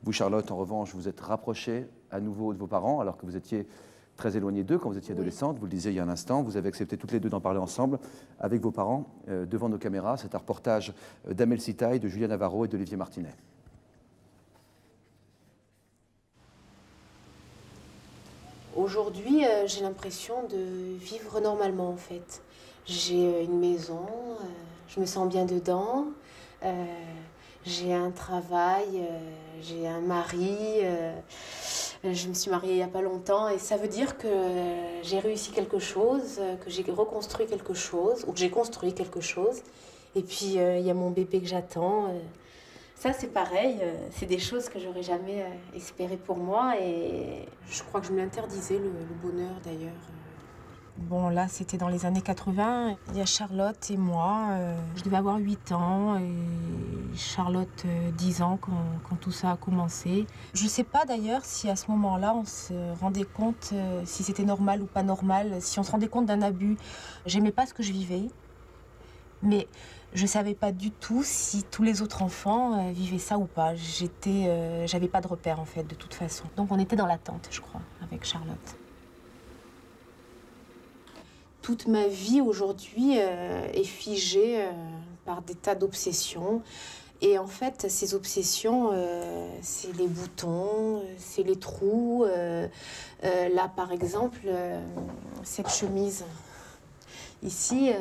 Vous, Charlotte, en revanche, vous êtes rapprochée à nouveau de vos parents, alors que vous étiez très éloignée d'eux quand vous étiez adolescente. Vous le disiez il y a un instant, vous avez accepté toutes les deux d'en parler ensemble avec vos parents devant nos caméras. C'est un reportage d'Amel Sitaï, de Julien Navarro et d'Olivier Martinet. Aujourd'hui, j'ai l'impression de vivre normalement en fait. J'ai une maison, je me sens bien dedans, j'ai un travail, j'ai un mari, je me suis mariée il n'y a pas longtemps et ça veut dire que j'ai réussi quelque chose, que j'ai reconstruit quelque chose ou que j'ai construit quelque chose. Et puis il y a mon bébé que j'attends. Ça, c'est pareil, c'est des choses que j'aurais jamais espérées pour moi et je crois que je me l'interdisais, le bonheur d'ailleurs. Bon, là, c'était dans les années 80. Il y a Charlotte et moi. Je devais avoir 8 ans et Charlotte 10 ans quand tout ça a commencé. Je ne sais pas d'ailleurs si à ce moment-là, on se rendait compte si c'était normal ou pas normal, si on se rendait compte d'un abus. J'aimais pas ce que je vivais, mais je ne savais pas du tout si tous les autres enfants vivaient ça ou pas. J'avais pas de repère en fait, de toute façon. Donc on était dans l'attente, je crois, avec Charlotte. Toute ma vie aujourd'hui est figée par des tas d'obsessions. Et en fait, ces obsessions, c'est les boutons, c'est les trous. Là, par exemple, cette chemise. Ici,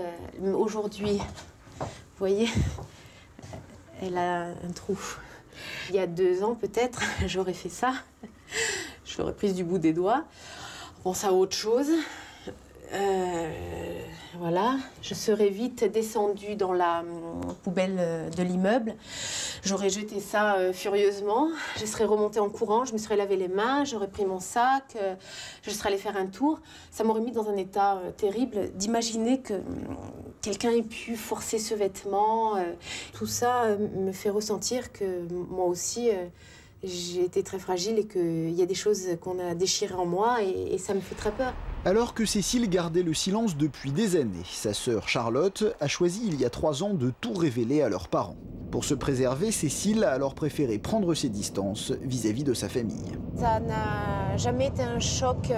aujourd'hui, vous voyez, elle a un trou. Il y a 2 ans, peut-être, j'aurais fait ça. Je l'aurais prise du bout des doigts. On pense à autre chose. Voilà, je serais vite descendue dans la poubelle de l'immeuble. J'aurais jeté ça furieusement. Je serais remontée en courant, je me serais lavé les mains, j'aurais pris mon sac, je serais allée faire un tour. Ça m'aurait mis dans un état terrible d'imaginer que quelqu'un ait pu forcer ce vêtement. Tout ça me fait ressentir que moi aussi, j'ai été très fragile et qu'il y a des choses qu'on a déchirées en moi et ça me fait très peur. Alors que Cécile gardait le silence depuis des années, sa sœur Charlotte a choisi il y a 3 ans de tout révéler à leurs parents. Pour se préserver, Cécile a alors préféré prendre ses distances vis-à-vis de sa famille. Ça n'a jamais été un choc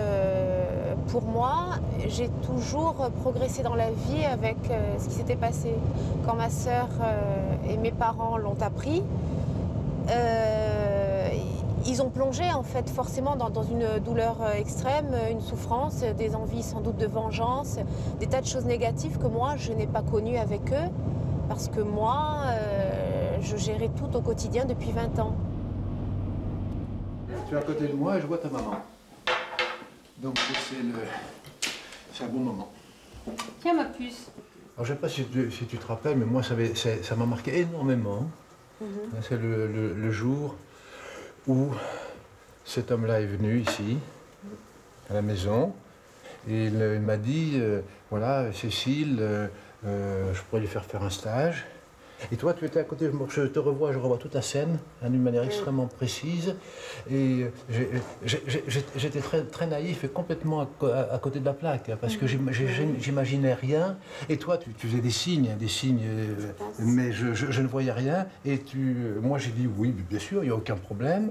pour moi. J'ai toujours progressé dans la vie avec ce qui s'était passé. Quand ma sœur et mes parents l'ont appris, ils ont plongé en fait forcément dans une douleur extrême, une souffrance, des envies sans doute de vengeance, des tas de choses négatives que moi je n'ai pas connues avec eux parce que moi je gérais tout au quotidien depuis 20 ans. Tu es à côté de moi et je vois ta maman. Donc c'est un bon moment. Tiens ma puce. Alors je ne sais pas si tu te rappelles, mais moi ça m'a marqué énormément. C'est le jour où cet homme-là est venu ici, à la maison, et il m'a dit, voilà, Cécile, je pourrais lui faire un stage. Et toi, tu étais à côté, je te revois, je revois toute la scène, d'une manière extrêmement précise. Et j'étais très naïf et complètement à côté de la plaque, parce que j'imaginais rien. Et toi, tu faisais des signes, mais je ne voyais rien. Et moi, j'ai dit oui, bien sûr, il n'y a aucun problème.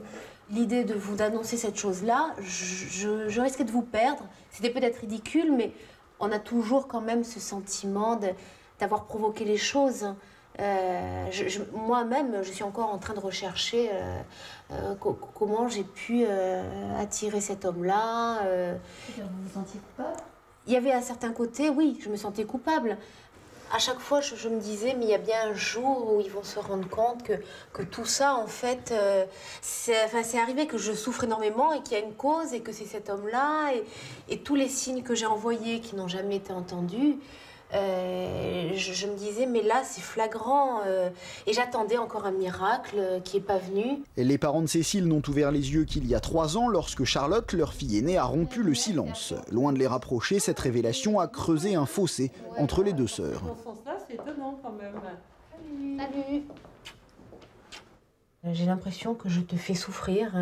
L'idée de vous annoncer cette chose-là, je risquais de vous perdre. C'était peut-être ridicule, mais on a toujours quand même ce sentiment d'avoir provoqué les choses. Moi-même, je suis encore en train de rechercher comment j'ai pu attirer cet homme-là. Vous vous sentiez coupable? Il y avait un certain côté, oui, je me sentais coupable. À chaque fois, je me disais, mais il y a bien un jour où ils vont se rendre compte que tout ça, en fait, c'est arrivé, que je souffre énormément et qu'il y a une cause et que c'est cet homme-là. Et tous les signes que j'ai envoyés qui n'ont jamais été entendus, je me disais, mais là, c'est flagrant. Et j'attendais encore un miracle qui n'est pas venu. Et les parents de Cécile n'ont ouvert les yeux qu'il y a 3 ans lorsque Charlotte, leur fille aînée, a rompu le silence. Loin de les rapprocher, cette révélation a creusé un fossé entre les 2 sœurs. Dans ce sens-là, c'est étonnant quand même. Salut. J'ai l'impression que je te fais souffrir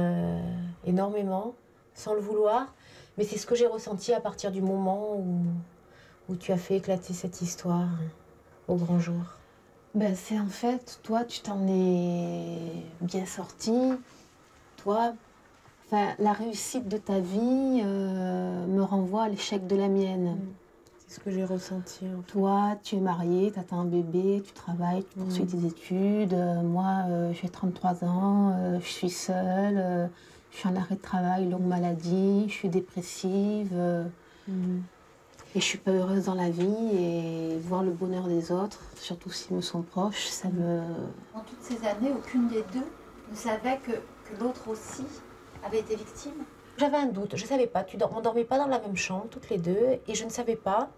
énormément, sans le vouloir. Mais c'est ce que j'ai ressenti à partir du moment où tu as fait éclater cette histoire au grand jour. Ben, c'est en fait, toi, tu t'en es bien sorti. toi, enfin, la réussite de ta vie me renvoie à l'échec de la mienne. C'est ce que j'ai ressenti. En fait. Toi, tu es mariée, tu as un bébé, tu travailles, tu poursuis tes études. Moi, j'ai 33 ans, je suis seule, je suis en arrêt de travail, longue maladie, je suis dépressive. Et je suis pas heureuse dans la vie. Et voir le bonheur des autres, surtout s'ils me sont proches, ça me... En toutes ces années, aucune des deux ne savait que l'autre aussi avait été victime. J'avais un doute, je ne savais pas. On ne dormait pas dans la même chambre, toutes les deux, et je ne savais pas.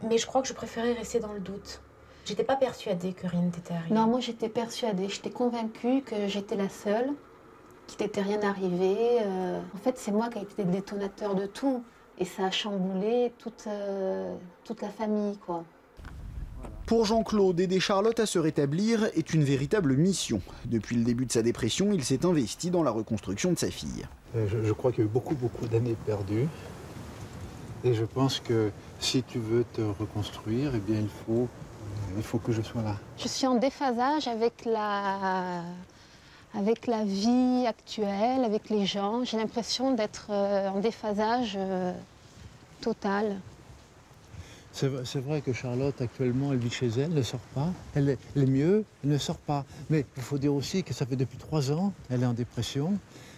Mais je crois que je préférais rester dans le doute. J'étais pas persuadée que rien n'était arrivé. Non, moi j'étais persuadée, j'étais convaincue que j'étais la seule, qu'il n'était rien arrivé. En fait, c'est moi qui ai été le détonateur de tout. Et ça a chamboulé toute la famille, quoi. Pour Jean-Claude, aider Charlotte à se rétablir est une véritable mission. Depuis le début de sa dépression, il s'est investi dans la reconstruction de sa fille. Je crois qu'il y a eu beaucoup d'années perdues. Et je pense que si tu veux te reconstruire, eh bien il faut que je sois là. Je suis en déphasage avec la vie actuelle, avec les gens. J'ai l'impression d'être en déphasage total. C'est vrai que Charlotte, actuellement, elle vit chez elle, ne sort pas. Elle est mieux, elle ne sort pas. Mais il faut dire aussi que ça fait depuis 3 ans, elle est en dépression,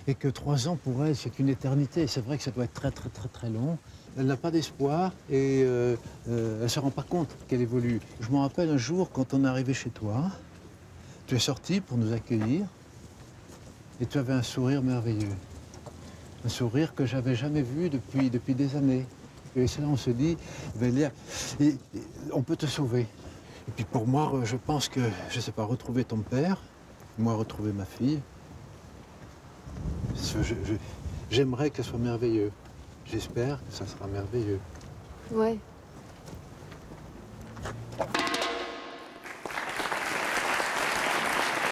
et que 3 ans pour elle, c'est une éternité. C'est vrai que ça doit être très long. Elle n'a pas d'espoir et elle ne se rend pas compte qu'elle évolue. Je me rappelle un jour, quand on est arrivé chez toi, tu es sorti pour nous accueillir et tu avais un sourire merveilleux. Un sourire que j'avais jamais vu depuis des années. Et c'est là on se dit, on peut te sauver. Et puis pour moi, je pense que, je ne sais pas, retrouver ton père, moi retrouver ma fille, j'aimerais que ce soit merveilleux. J'espère que ça sera merveilleux. Ouais.